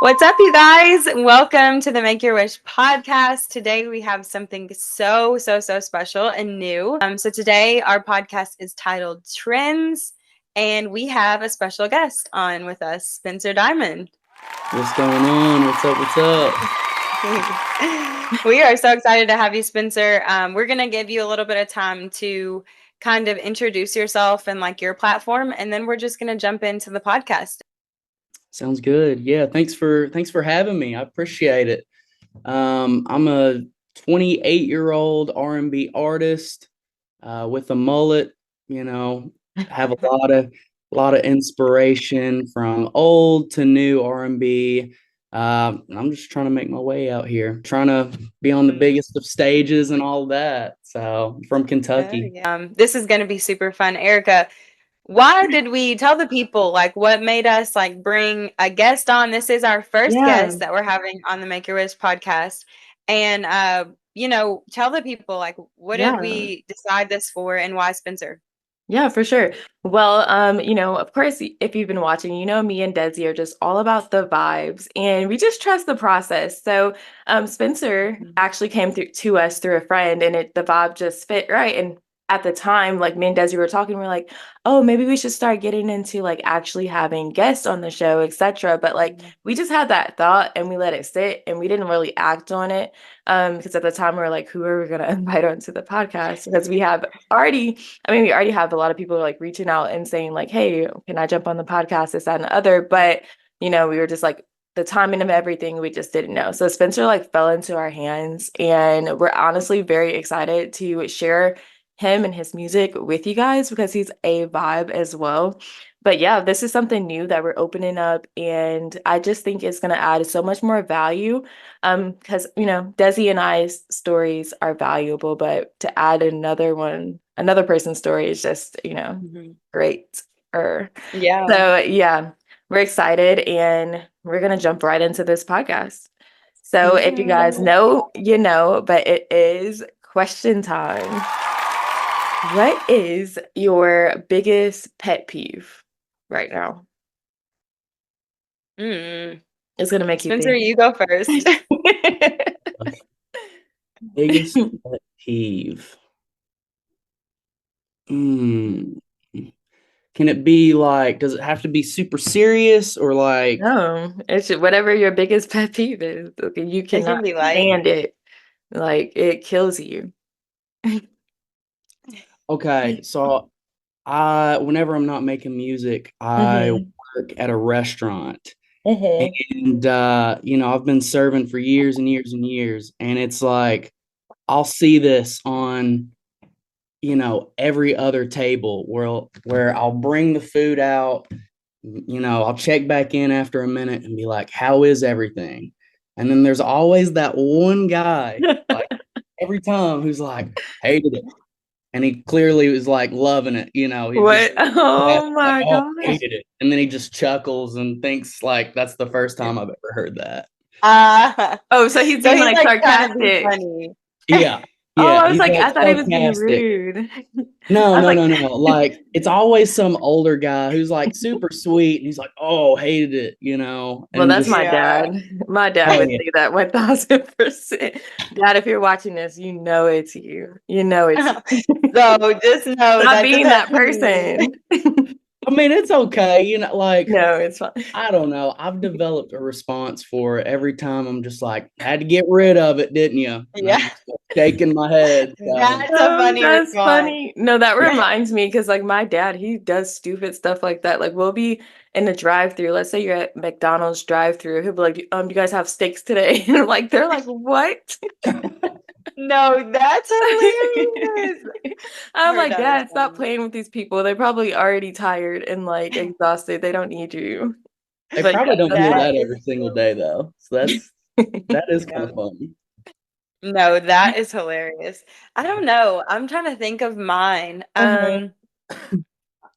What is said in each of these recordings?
What's up, you guys? Welcome to the Make Your Wish podcast. Today we have something so special and new. So today our podcast is titled Trends, and we have a special guest on with us, Spencer Diamond. What's going on? What's up? What's up? We are so excited to have you, Spencer. We're going to give you a little bit of time to kind of introduce yourself and like your platform, and then we're just going to jump into the podcast. Sounds good. Yeah, thanks for having me. I appreciate it. I'm a 28-year-old R&B artist with a mullet. Have a lot of inspiration from old to new R&B. I'm just trying to make my way out here, trying to be on the biggest of stages and all that. So from Kentucky. This is going to be super fun. Erica, why did we tell the people, like, what made us like bring a guest on? This is our first guest that we're having on the Make Your Wish podcast. And tell the people, like, what did we decide this for and why Spencer? Yeah, for sure. Well, of course, if you've been watching, me and Desi are just all about the vibes and we just trust the process. So Spencer actually came to us through a friend and the vibe just fit right. And at the time, like me and Desi were talking, we're like, oh, maybe we should start getting into like actually having guests on the show, etc. But like we just had that thought and we let it sit and we didn't really act on it. Because at the time we were like, who are we gonna invite onto the podcast? Because we already have a lot of people like reaching out and saying like, hey, can I jump on the podcast, this, that, and the other. But, we were just like, the timing of everything, we just didn't know. So Spencer like fell into our hands and we're honestly very excited to share him and his music with you guys because he's a vibe as well. But yeah, this is something new that we're opening up and I just think it's going to add so much more value because, Desi and I's stories are valuable, but to add another person's story is just, great. So yeah, we're excited and we're going to jump right into this podcast. So if you guys know, but it is question time. What is your biggest pet peeve right now? It's gonna make you Spencer, think. you go first. Biggest pet peeve. Can it be like, does it have to be super serious or like? No, it's whatever your biggest pet peeve is. Okay, you cannot stand it. Like it kills you. Okay, so whenever I'm not making music, I work at a restaurant. And I've been serving for years and years and years. And it's like I'll see this on every other table where I'll bring the food out, I'll check back in after a minute and be like, how is everything? And then there's always that one guy, like every time, who's like, hated it. And he clearly was like loving it, What? Oh my God. Hated it. And then he just chuckles and thinks like that's the first time I've ever heard that. So he's being like sarcastic. Yeah. Oh, I was like, I thought he was being rude. No. Like, it's always some older guy who's like super sweet and he's like, oh, hated it, Well, that's my dad. My dad would say that 1000%. Dad, if you're watching this, you know it's you. You know it's you. So just know Stop being that person. I mean, it's okay, like, no, it's fine. I don't know. I've developed a response for it every time. I'm just like, had to get rid of it, didn't you? Yeah. Shaking my head. That's a funny response. Funny. No, that reminds me because like my dad, he does stupid stuff like that. Like we'll be in the drive-through. Let's say you're at McDonald's drive-through. He'll be like, you guys have steaks today? And like they're like, what? No, that's hilarious. I'm like, Dad, stop playing with these people. They're probably already tired and like exhausted. They don't need you. They probably don't hear that every single day though. So that is kind of funny. No, that is hilarious. I don't know. I'm trying to think of mine. I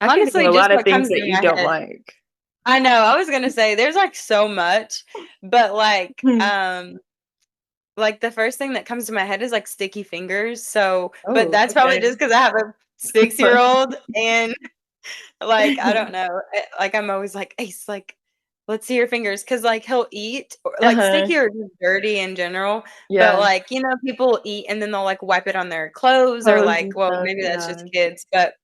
Honestly, a just lot of what comes things to that you my don't head. like. I know. I was gonna say there's like so much, but like the first thing that comes to my head is like sticky fingers. So, but that's probably just because I have a 6-year-old and like I don't know. Like I'm always like, Ace, like let's see your fingers, because like he'll eat like sticky or dirty in general, but like people eat and then they'll like wipe it on their clothes or like, well, maybe that's just kids, but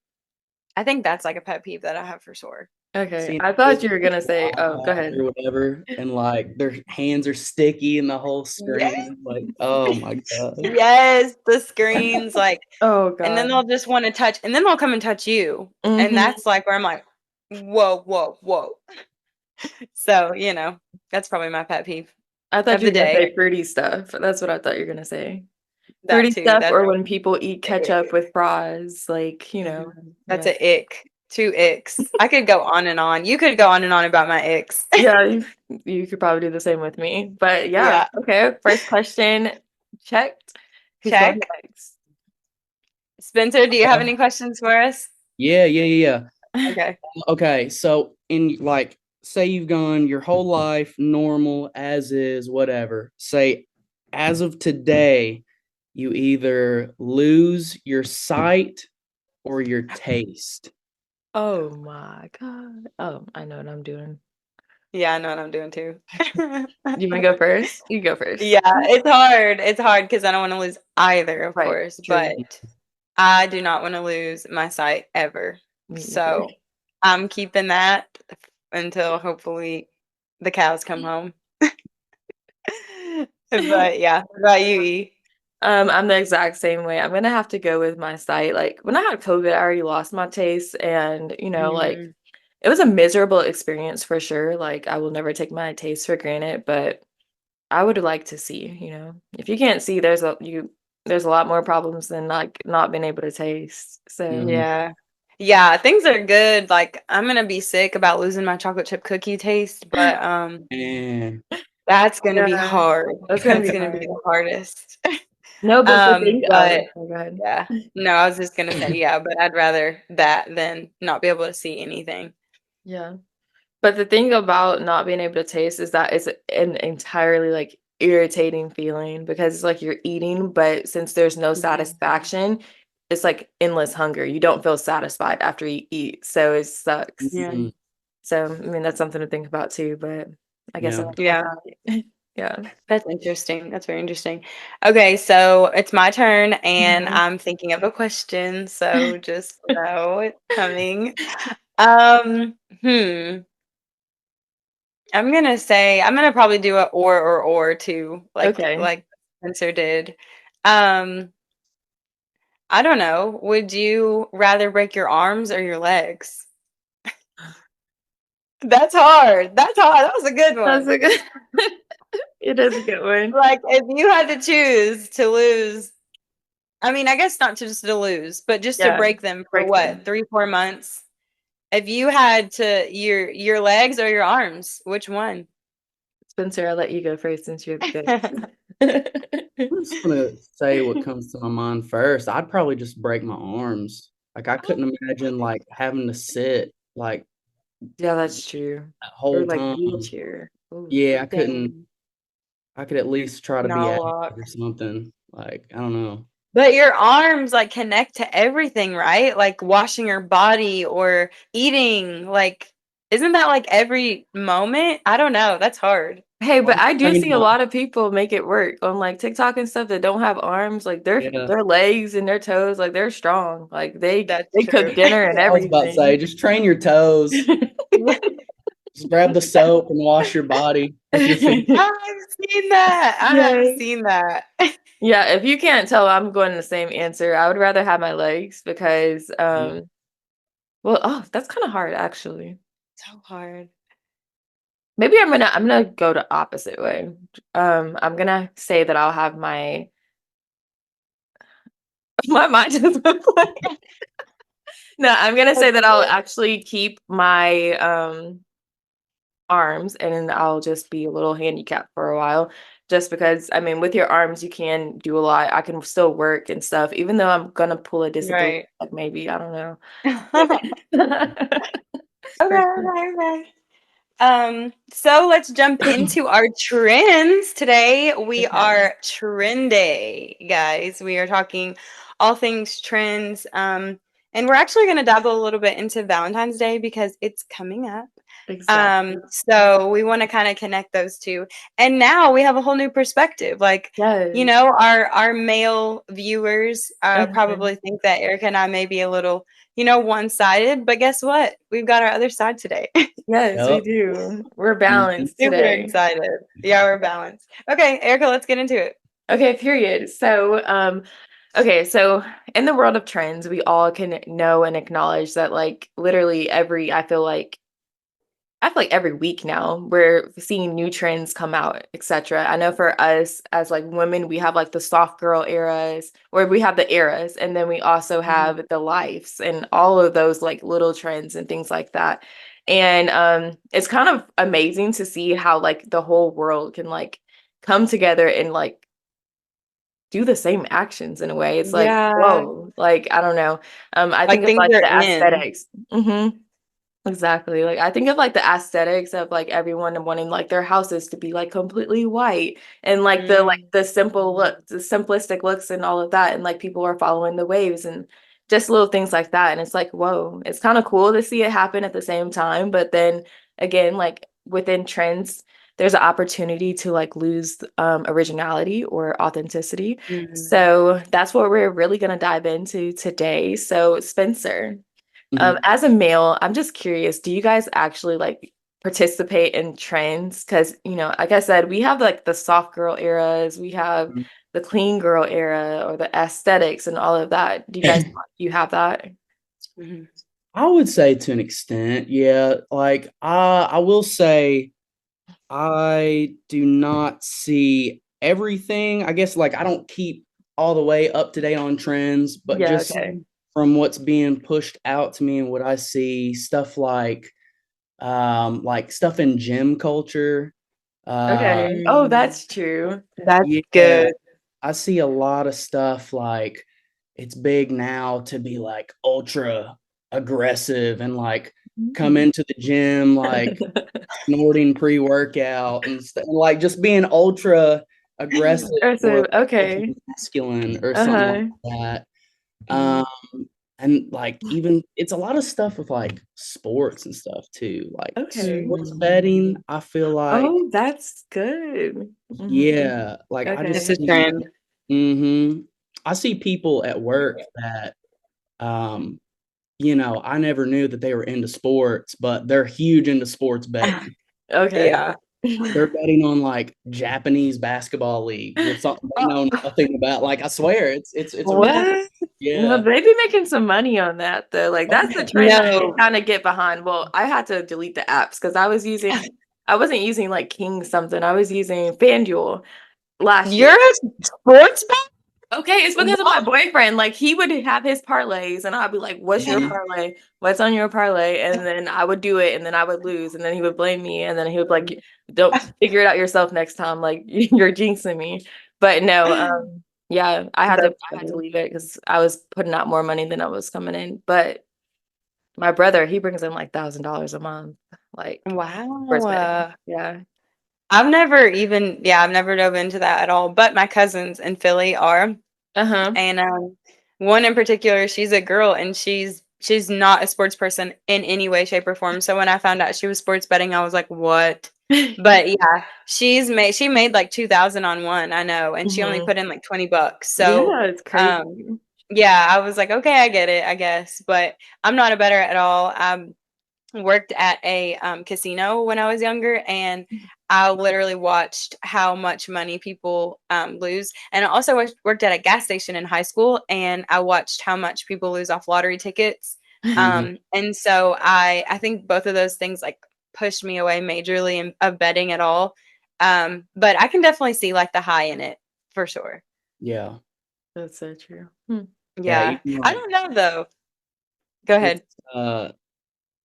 I think that's like a pet peeve that I have for sure. Okay, I thought you were gonna say, oh, go ahead. Or whatever, and like their hands are sticky and the whole screen, like, oh my god. Yes, the screens, like, oh god, and then they'll just want to touch, and then they'll come and touch you, and that's like where I'm like, whoa, whoa, whoa. So that's probably my pet peeve. I thought you were gonna say fruity stuff. That's what I thought you were gonna say. Fruity stuff, or when people eat ketchup with fries, like that's an ick. 2 icks. I could go on and on. You could go on and on about my icks. Yeah, you could probably do the same with me. But yeah. Okay. First question checked. Who's Check. going next? Spencer, do you have any questions for us? Yeah. Okay. Okay. So in like, say you've gone your whole life normal as is, whatever. Say as of today, you either lose your sight or your taste. Oh my god. Oh, I know what I'm doing. Yeah, I know what I'm doing too. You want to go first? You go first. Yeah, it's hard. It's hard because I don't want to lose either, of course. True. But I do not want to lose my sight ever. So I'm keeping that until hopefully the cows come home. But yeah, what about you, E? I'm the exact same way. I'm gonna have to go with my sight. Like when I had COVID, I already lost my taste, and like it was a miserable experience for sure. Like I will never take my taste for granted, but I would like to see. If you can't see, there's a lot more problems than like not being able to taste. So yeah, things are good. Like I'm gonna be sick about losing my chocolate chip cookie taste, but that's gonna be hard. That's gonna be the hardest. No, but the thing. But yeah, no, I was just gonna say but I'd rather that than not be able to see anything. Yeah, but the thing about not being able to taste is that it's an entirely like irritating feeling because it's like you're eating, but since there's no satisfaction, it's like endless hunger. You don't feel satisfied after you eat, so it sucks. Yeah. So I mean that's something to think about too. But I guess yeah, that's interesting. That's very interesting. Okay, so it's my turn, and I'm thinking of a question. So just know it's coming. I'm gonna probably do a or too, like Spencer did. I don't know. Would you rather break your arms or your legs? That's hard. That's hard. That was a good one. That's a good. It is a good one. Like if you had to choose to lose, I mean, I guess not just to lose, but just to break them for what, 3-4 months? If you had to your legs or your arms, which one? Spencer, I'll let you go first since you're the I'm just gonna say what comes to my mind first. I'd probably just break my arms. Like I couldn't imagine like having to sit like that's true. That whole time. Wheelchair. Yeah, I couldn't. I could at least try to be active or something. Like I don't know. But your arms like connect to everything, right? Like washing your body or eating. Like, isn't that like every moment? I don't know. That's hard. Hey, but I do see a lot of people make it work on like TikTok and stuff that don't have arms. Like their legs and their toes, like they're strong. Like they cook dinner and everything. I was about to say, just train your toes. Just grab the soap and wash your body with your feet. I've seen that. I have seen that. Yeah, if you can't tell, I'm going the same answer. I would rather have my legs because well, that's kind of hard actually. So hard. Maybe I'm gonna go the opposite way. I'm gonna say that I'll have my mind just went blank. No, I'm gonna say that I'll actually keep my arms and then I'll just be a little handicapped for a while. Just because I mean with your arms you can do a lot. I can still work and stuff, even though I'm gonna pull a disability, like maybe, I don't know. Okay. So let's jump into our trends today. We are trendy, guys. We are talking all things trends. And we're actually going to dabble a little bit into Valentine's Day because it's coming up. Exactly. So we want to kind of connect those two. And now we have a whole new perspective. Like, you Yes. know, our male viewers probably think that Erica and I may be a little, you know, one-sided, but guess what? We've got our other side today. Yes, we Yep. do. We're Mhm. balanced Super today. excited. Yeah, we're balanced. Okay, Erica, let's get into it. Okay, period. So, okay, so in the world of trends, we all can know and acknowledge that like literally I feel like every week now we're seeing new trends come out, etc. I know for us as like women, we have like the soft girl eras, or we have the eras, and then we also have the lives and all of those like little trends and things like that. And it's kind of amazing to see how like the whole world can like come together and like do the same actions in a way. It's like, Yeah. whoa, like I don't know. I Like think of things like are the in. aesthetics. Exactly. Like I think of like the aesthetics of like everyone wanting like their houses to be like completely white and like the simple look, the simplistic looks and all of that. And like people are following the waves and just little things like that. And it's like, whoa, it's kind of cool to see it happen at the same time. But then again, like within trends, there's an opportunity to like lose originality or authenticity. So that's what we're really going to dive into today. So Spencer, as a male, I'm just curious, do you guys actually like participate in trends? Because, you know, like I said, we have like the soft girl eras, we have the clean girl era or the aesthetics and all of that. Do you have that? I would say to an extent, yeah. Like I will say I do not see everything. I guess like I don't keep all the way up to date on trends, but Yeah, just okay. from what's being pushed out to me and what I see, stuff like stuff in gym culture. Okay. Oh, that's true. That's Yeah, good. I see a lot of stuff like it's big now to be like ultra aggressive and like come into the gym like snorting pre-workout and like just being ultra aggressive or Okay. masculine or something Uh-huh. like that. Um, and like even it's a lot of stuff with like sports and stuff too. Like Okay. sports betting, I feel like Oh, that's good. yeah, like I It's just Okay. a see trend. I see people at work that um I never knew that they were into sports, but they're huge into sports betting. Okay. Yeah. They're betting on like Japanese basketball leagues with something they know nothing about. Like I swear, it's a real What? No, yeah. they be making some money on that though. Like Oh that's the yeah. trend I can No, kind of get behind. Well, I had to delete the apps because I wasn't using like King something. I was using FanDuel last you're year. a sports bet? Okay, it's because of my What? boyfriend. Like he would have his parlays and I'd be like, "What's your Mhm. parlay? What's on your parlay?" And then I would do it and then I would lose and then he would blame me and then he would be like, "Don't figure it out yourself next time. Like you're jinxing me." But no, yeah, That's I had to funny. leave it because I was putting out more money than I was coming in. But my brother, he brings in like $1,000 a month, like sports betting. Wow. Yeah. I've never dove into that at all, but my cousins in Philly are. Uh-huh. And one in particular, she's a girl and she's not a sports person in any way, shape, or form. So when I found out she was sports betting, I was like, what? But yeah, she made like 2,000 on one, I know, and she only hmm put in like $20. So Yeah, it's um crazy. yeah, I was like, okay, I get it, I guess. But I'm not a better at all. Worked at a casino when I was younger, and I literally watched how much money people lose. And I also worked at a gas station in high school, and I watched how much people lose off lottery tickets. Mhm. And so I think both of those things like pushed me away majorly of betting at all. But I can definitely see like the high in it for sure. Yeah. That's so true. Yeah, Yeah, even I like don't know though. Go it's ahead. uh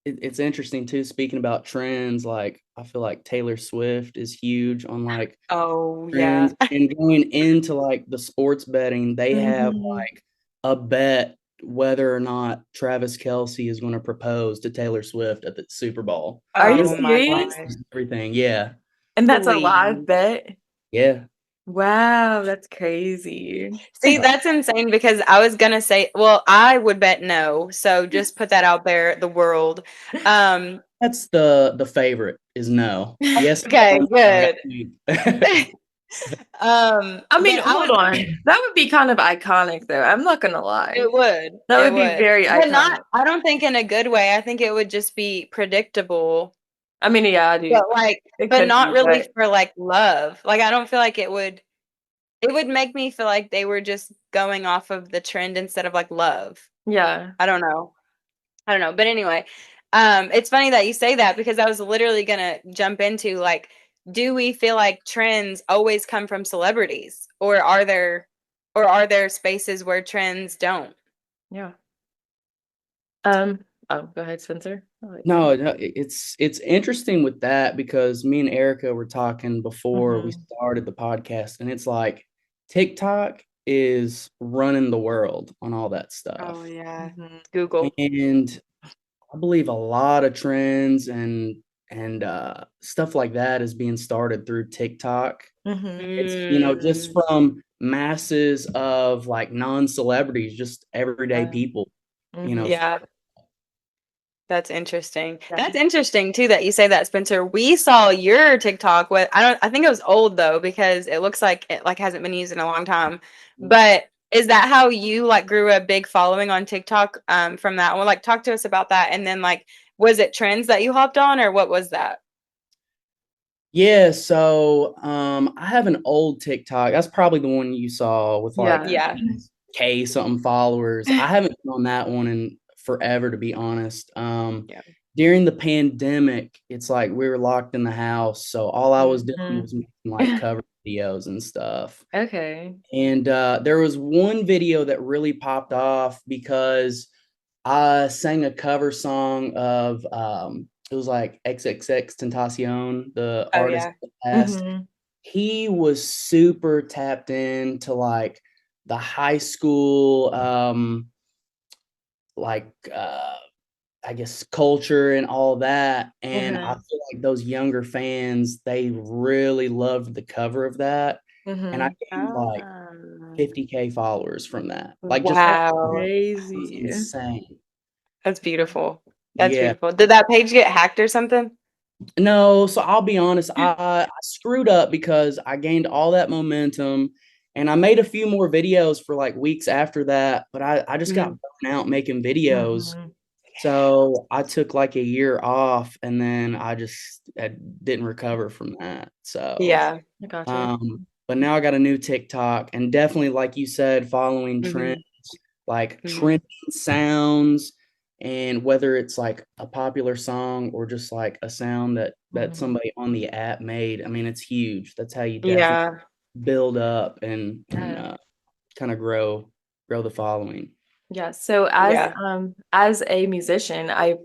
it's interesting too, speaking about trends, like I feel like Taylor Swift is huge on like Oh yeah. trends and going into like the sports betting, they have Mhm. like a bet whether or not Travis Kelce is going to propose to Taylor Swift at the Super Bowl. Are you Oh my serious? gosh. Everything. Yeah. And that's a live Please. bet? Yeah. Wow, that's crazy. See, that's insane because I was gonna say, well, I would bet no. So just put that out there, the world. That's the favorite is no. Yes. Okay, good. I mean, But I hold was on. That would be kind of iconic, though. I'm not gonna lie. It would. That It would be would. very But not iconic. I don't think in a good way. I think it would just be predictable, I mean, yeah, I do. but like It but could not be, really but for like love. Like I don't feel like it would make me feel like they were just going off of the trend instead of like love. yeah. I don't know. I don't know. But anyway, it's funny that you say that because I was literally gonna jump into like, do we feel like trends always come from celebrities? Or are there spaces where trends don't? Yeah. Oh, go ahead, Spencer. No, it's interesting with that because me and Erica were talking before we started the podcast, and it's like TikTok is running the world on all that Oh stuff. yeah. Google. And I believe a lot of trends and stuff like that is being started through TikTok. It's, just Mm. from masses of like non-celebrities, just everyday people, Yeah, that's interesting. Yeah. That's interesting too that you say that, Spencer. We saw your TikTok with I think it was old though because it looks like it like hasn't been used in a long time. But is that how you like grew a big following on TikTok from that one? Like talk to us about that and then like was it trends that you hopped on or what was that? Yeah, so I have an old TikTok. That's probably the one you saw with like Yeah. Yeah. K something followers. I haven't been on that one in forever, to be honest. Yeah. During the pandemic, it's like we were locked in the house, so all I was doing Mhm. was making like cover videos and stuff. Okay. And there was one video that really popped off because I sang a cover song of it was like XXX Tentacion, the Oh artist yeah. that passed. He was super tapped into like the high school like I guess culture and all that. And I feel like those younger fans, they really loved the cover of that. And I gained like Um, 50K followers from that. Like just that wow. was Crazy. insane. That's beautiful. That's Yeah. beautiful. Did that page get hacked or something? No, so I'll be honest, I screwed up because I gained all that momentum and I made a few more videos for like weeks after that, but I just got Mhm. burnt out making videos. So I took like a year off and then didn't recover from that. So, Yeah. I gotcha. but now I got a new TikTok and definitely, like you said, following trends, Mhm. like Mhm. trending sounds, and whether it's like a popular song or just like a sound that somebody on the app made. I mean, it's huge. That's how you definitely Yeah. build up and Yeah. kind of grow the following. Yeah. So Yeah. as a musician, I'm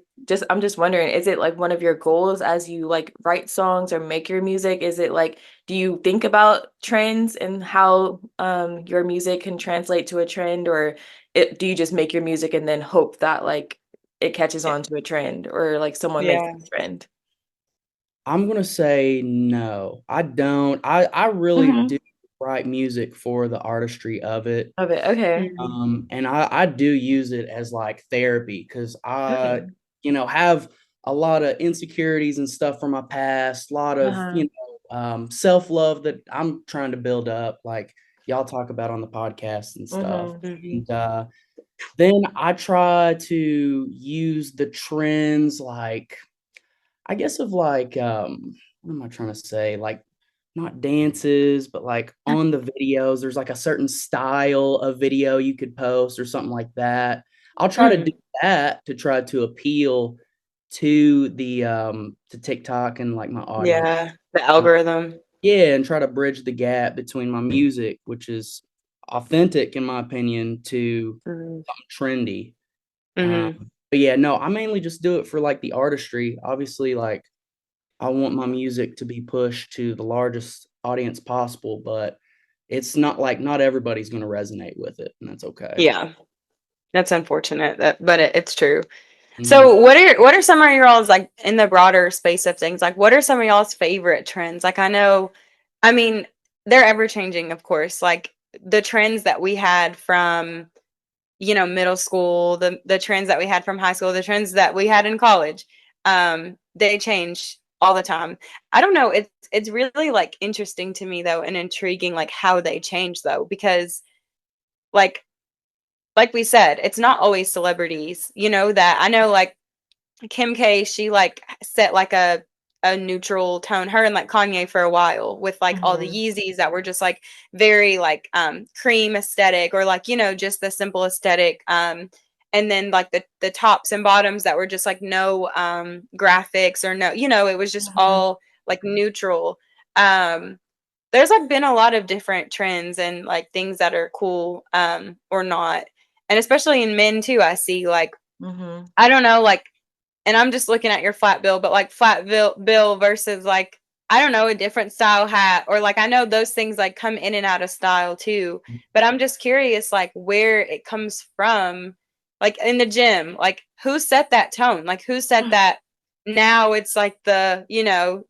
just wondering, is it like one of your goals as you like write songs or make your music? Is it like do you think about trends and how your music can translate to a trend, or do you just make your music and then hope that like it catches on to a trend or like someone makes Yeah. a trend? I'm gonna say no. I don't. I really Mm-hmm. do write music for the artistry of it. Of it. Okay. Mhm. And I do use it as like therapy because I, Okay. have a lot of insecurities and stuff from my past, a lot of, Uh-huh. self-love that I'm trying to build up, like y'all talk about on the podcast and stuff. Mm-hmm. Mhm. And then I try to use the trends like I guess of like what am I trying to say? Like not dances, but like on the videos, there's like a certain style of video you could post or something like that. I'll try to do that to try to appeal to the to TikTok and like my audience. Yeah. The Uh, algorithm. yeah, and try to bridge the gap between my music, which is authentic in my opinion, to Mhm. trendy. Um, Mhm. but yeah, no, I mainly just do it for like the artistry. Obviously, like I want my music to be pushed to the largest audience possible, but it's not like not everybody's going to resonate with it, and that's okay. Yeah. That's unfortunate but it's true. Mhm. So what are some of your all's like in the broader space of things? Like what are some of y'all's favorite trends? Like I know I mean they're ever changing, of course. Like the trends that we had from, middle school, the trends that we had from high school, the trends that we had in college, they change all the time. I don't know. It's really like interesting to me though, and intriguing like how they change though, because like like we said, it's not always celebrities, that I know like Kim K, she like set like a neutral tone, her and like Kanye for a while with like all the Yeezys that were just like very like cream aesthetic, or like, just the simple aesthetic. And then like the tops and bottoms that were just like no graphics, or no, it was just all like neutral. Um there's like been a lot of different trends and like things that are cool or not. And especially in men too, I see like I don't know, like, and I'm just looking at your flat bill, but like bill versus like, I don't know, a different style hat, or like I know those things like come in and out of style too. But I'm just curious like where it comes from, like in the gym, like who set that tone? Like who set that now it's like the,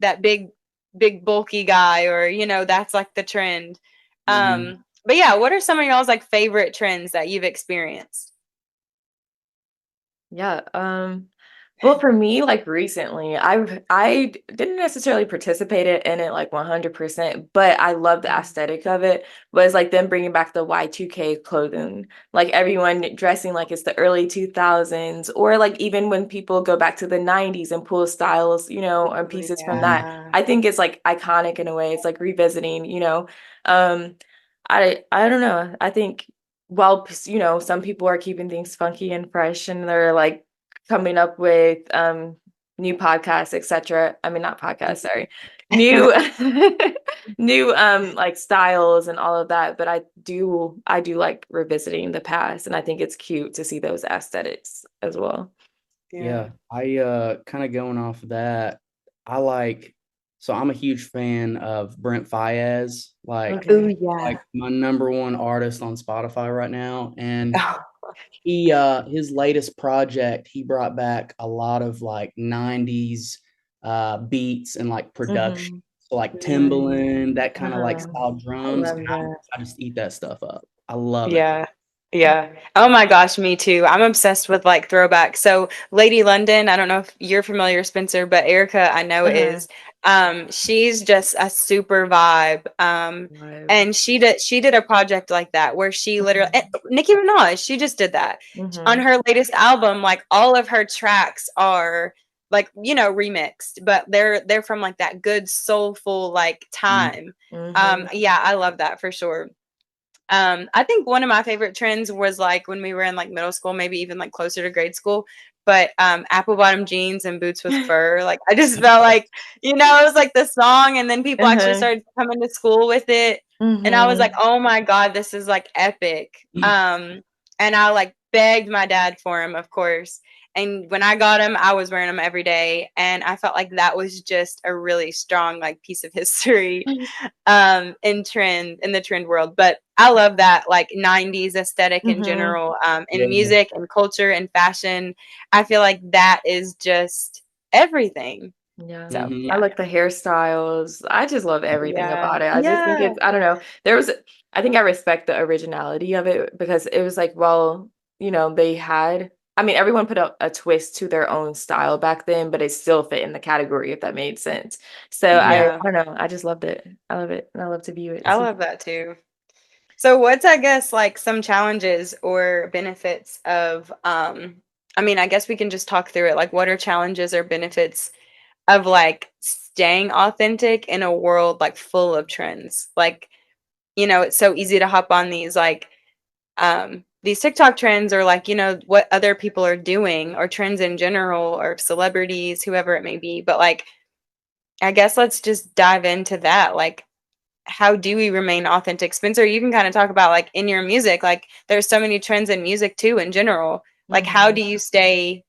that big bulky guy, or that's like the trend. But yeah, what are some of y'all's like favorite trends that you've experienced? Yeah, well, for me, like recently, I didn't necessarily participate in it like 100%, but I love the aesthetic of it. Was like them bringing back the Y2K clothing, like everyone dressing like it's the early 2000s, or like even when people go back to the 90s and pull styles, or Oh, pieces from that. yeah. I think it's like iconic in a way. It's like revisiting. Um, I don't know. I think while some people are keeping things funky and fresh, and they're like coming up with new podcasts, etc. I mean, not podcasts, sorry. New new like styles and all of that, but I do like revisiting the past, and I think it's cute to see those aesthetics as well. Yeah. I kind of going off of that. I like so I'm a huge fan of Brent Faiyaz, Oh, Okay. yeah. like my number one artist on Spotify right now. And Oh, he his latest project, he brought back a lot of like 90s beats and like production. Mm-hmm. So like nice. Timbaland, that kind of like Uh-huh. style I drums. love And that. I just eat that stuff up. I love it. Yeah. Yeah. Oh my gosh, me too. I'm obsessed with like throwback. So Lady London, I don't know if you're familiar, Spencer, but Erica, I know Uh-huh. is. She's just a super vibe. Vibe. And she did a project like that where she literally Nicki Minaj, she just did that. On Mm-hmm. her latest album, like all of her tracks are like, remixed, but they're from like that good soulful like time. Mm-hmm. Yeah, I love that for sure. I think one of my favorite trends was like when we were in like middle school, maybe even like closer to grade school. But apple bottom jeans and boots with fur. Like I just felt like, it was like the song, and then people actually Uh-huh. started coming to school with it. And I was like, Mm-hmm. oh my God, this is like epic. And I like begged my dad for him, of course. And when I got him, I was wearing them every day. And I felt like that was just a really strong like piece of history in the trend world. But I love that like 90s aesthetic in Mm-hmm. general, in Yeah. music and culture and fashion. I feel like that is just everything. Yeah. So Hmm. I yeah. like the hairstyles. I just love everything Yeah. about it. I just think Yeah. I don't know. I think I respect the originality of it, because it was like, well, they had, I mean, everyone put a twist to their own style back then, but it still fit in the category, if that made sense. So I Yeah. don't know. I just loved it. I love it. And I love to view it. I love that too. So what's, I guess, like some challenges or benefits of I mean, I guess we can just talk through it. Like what are challenges or benefits of like staying authentic in a world like full of trends? Like, it's so easy to hop on these TikTok trends, or like, what other people are doing, or trends in general, or celebrities, whoever it may be. But like, I guess let's just dive into that. Like, how do we remain authentic? Spencer, you can kind of talk about like in your music, like there's so many trends in music too in general. Like, how do Mhm. you stay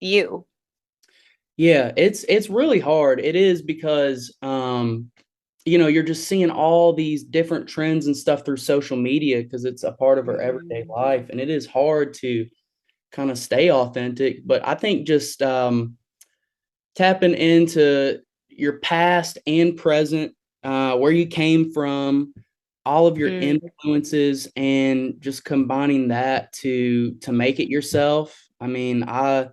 you? Yeah, it's really hard. It is because you're just seeing all these different trends and stuff through social media because it's a part of our everyday Mhm. life, and it is hard to kind of stay authentic. But I think just tapping into your past and present, where you came from, all of your Mm. influences, and just combining that to make it yourself. I mean, I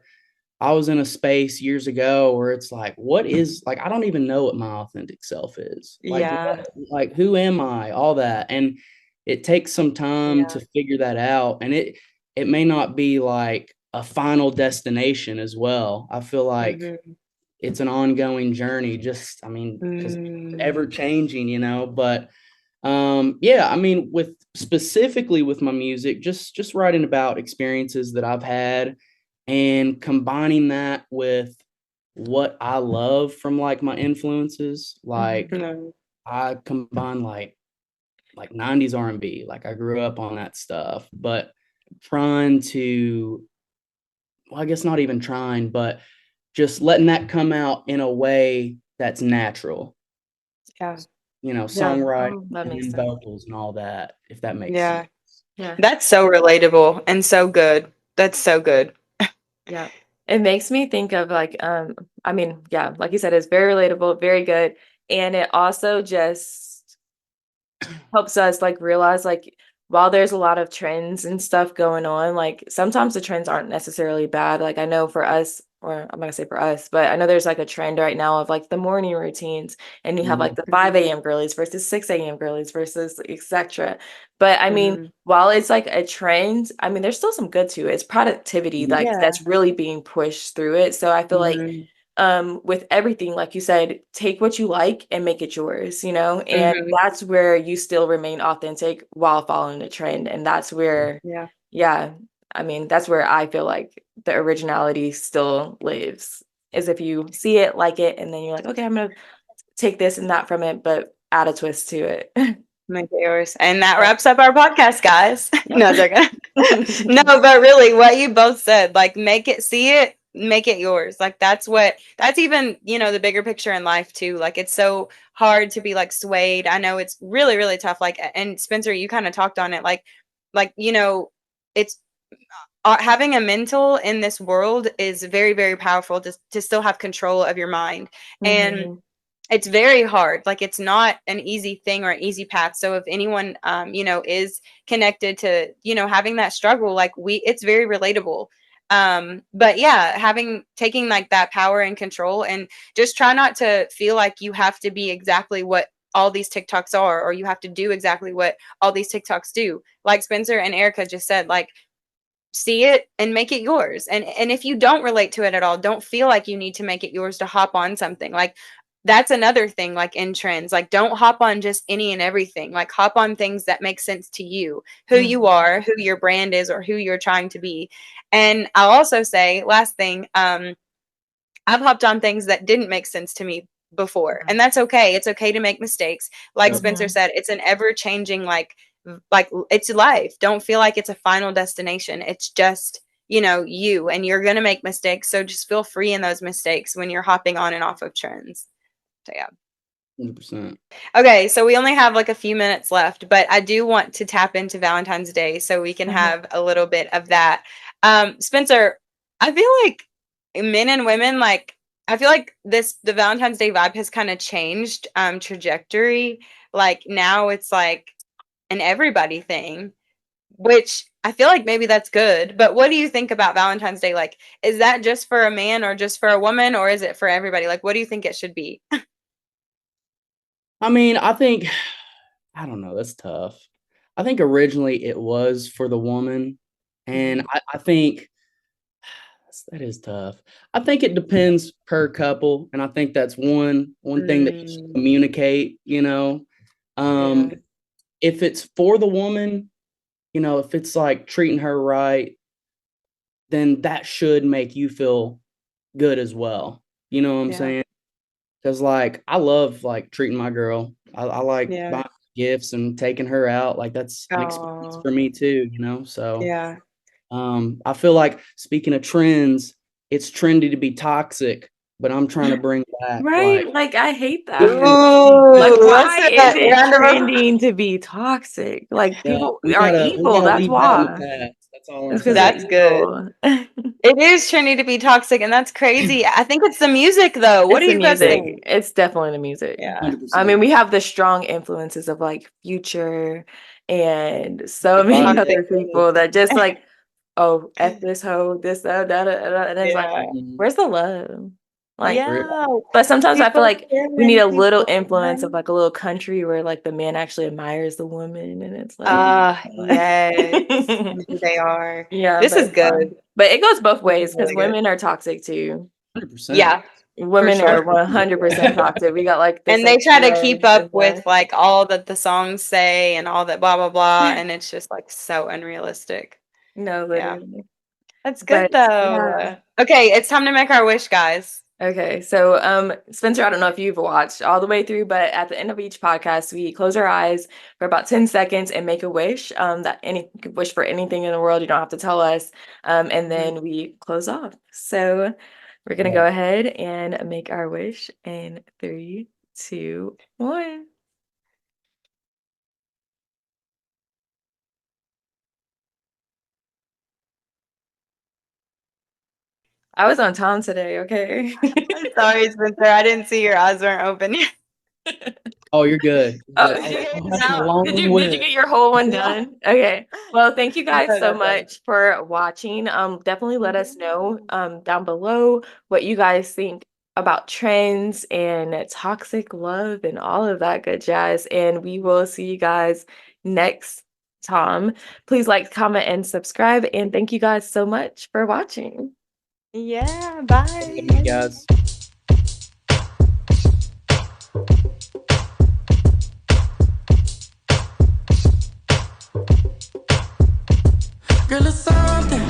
was in a space years ago where it's like, what is, like, I don't even know what my authentic self is. Like, Yeah. like, who am I? All that. And it takes some time Yeah. to figure that out. And it may not be like a final destination as well. I feel like Mhm. it's an ongoing journey, just, I mean, because it's Mm. ever changing, but yeah, I mean, with specifically with my music, just writing about experiences that I've had and combining that with what I love from like my influences. Like No. I combine like 90s R&B. Like I grew up on that stuff, but trying to, well, I guess not even trying, but just letting that come out in a way that's natural. Yeah. Yeah. Songwriting Oh, that and makes then sense. vocals and all that, if that makes sense. Yeah. Yeah. That's so relatable and so good. That's so good. Yeah. It makes me think of like, I mean, yeah, like you said, it's very relatable, very good. And it also just helps us like realize like while there's a lot of trends and stuff going on, like sometimes the trends aren't necessarily bad. Like I know for us, or I'm not gonna say for us, but I know there's like a trend right now of like the morning routines, and you have like Mhm. the 5 a.m. girlies versus 6 a.m. girlies versus etc. But I mean, Mhm. while it's like a trend, I mean, there's still some good to it. It's productivity like Yeah. that's really being pushed through it. So I feel like Mhm. with everything, like you said, take what you like and make it yours, and Mhm. that's where you still remain authentic while following the trend. And that's where, Yeah. yeah, I mean, that's where I feel like the originality still lives, is if you see it, like it, and then you're like, okay, I'm gonna take this and that from it, but add a twist to it. Make it yours. And that Yeah. wraps up our podcast, guys. Yep. No, joking. No, but really what you both said, like make it, see it, make it yours. Like that's even, the bigger picture in life too. Like it's so hard to be like swayed. I know it's really, really tough. Like, and Spencer, you kind of talked on it. Like, it's having a mental in this world is very, very powerful to still have control of your mind. And Mhm. it's very hard. Like it's not an easy thing or an easy path. So if anyone, is connected to, having that struggle, like it's very relatable. But yeah, taking like that power and control, and just try not to feel like you have to be exactly what all these TikToks are, or you have to do exactly what all these TikToks do. Like Spencer and Erica just said, like, see it and make it yours. And if you don't relate to it at all, don't feel like you need to make it yours to hop on something. Like that's another thing, like in trends, like don't hop on just any and everything. Like hop on things that make sense to you, who you Mhm. are, who your brand is, or who you're trying to be. And I'll also say, last thing, I've hopped on things that didn't make sense to me before, and that's okay. It's okay to make mistakes. Like Yep. Spencer Mhm. said, it's an ever changing, like it's life. Don't feel like it's a final destination. It's just, you, and you're going to make mistakes. So just feel free in those mistakes when you're hopping on and off of trends. So yeah. 100%. Okay, so we only have like a few minutes left, but I do want to tap into Valentine's Day so we can Mhm. have a little bit of that. Spencer, I feel like men and women, like, I feel like the Valentine's Day vibe has kind of changed trajectory. Like now it's like an everybody thing, which I feel like maybe that's good. But what do you think about Valentine's Day? Like, is that just for a man or just for a woman, or is it for everybody? Like, what do you think it should be? I mean, I think, I don't know, that's tough. I think originally it was for the woman. And Mhm. I think that is tough. I think it depends per couple. And I think that's one thing that you should Mm, communicate. yeah, Um, if it's for the woman, if it's like treating her right, then that should make you feel good as well. You know what I'm yeah, saying? Because like I love like treating my girl. I like yeah. buying gifts and taking her out. Like that's an experience Oh, for me too. So yeah. I feel like speaking of trends, it's trendy to be toxic, but I'm trying to bring back like Right? Like I hate that. being Like, Ooh, let's why do is that it round of applause. trending to be toxic? Like yeah, people we are gotta we evil. gotta That's leave that in the why. past. That's all I'm It's 'cause saying. That's good. It is trendy to be toxic, and that's crazy. I think it's the music, though. What It's do the you guys music. think? It's definitely the music. Yeah. I mean, 100%. we have the strong influences of like Future and so many Toxic. other people that just like, oh, F this hoe, this, that, and it's like, Yeah. where's the love? Like, Yeah. but sometimes I feel People like we need killing, a little people influence of dying. like a little country where like the man actually admires the woman, and it's like, Yes. And who they are. yeah, This but is it's fun. good. But it goes both This is ways because really good. women are toxic too. 100%. Yeah, Women sure. are 100% toxic. We got like this, And they like, try to keep up and with like all that the songs say and all that blah blah blah, and it's just like so unrealistic. no, Yeah. literally. That's good But though. yeah. Okay, it's time to make our wish, guys. Okay, so Spencer, I don't know if you've watched all the way through, but at the end of each podcast, we close our eyes for about 10 seconds and make a wish. That any you could wish for anything in the world. You don't have to tell us. And then we close off. So we're gonna go ahead and make our wish in 3, 2, 1. I was on time today, okay? I'm sorry, Spencer. I didn't see your eyes weren't open yet. Oh, you're good. Oh, You're did you good. get it That's a out? long Did you wish. get your whole one done? Okay. Well, thank you guys No, so that's right. much for watching. Definitely let us know down below what you guys think about trends and toxic love and all of that good jazz. And we will see you guys next time. Please like, comment, and subscribe. And thank you guys so much for watching. Yeah, bye. Thank you, guys. Girl, it's something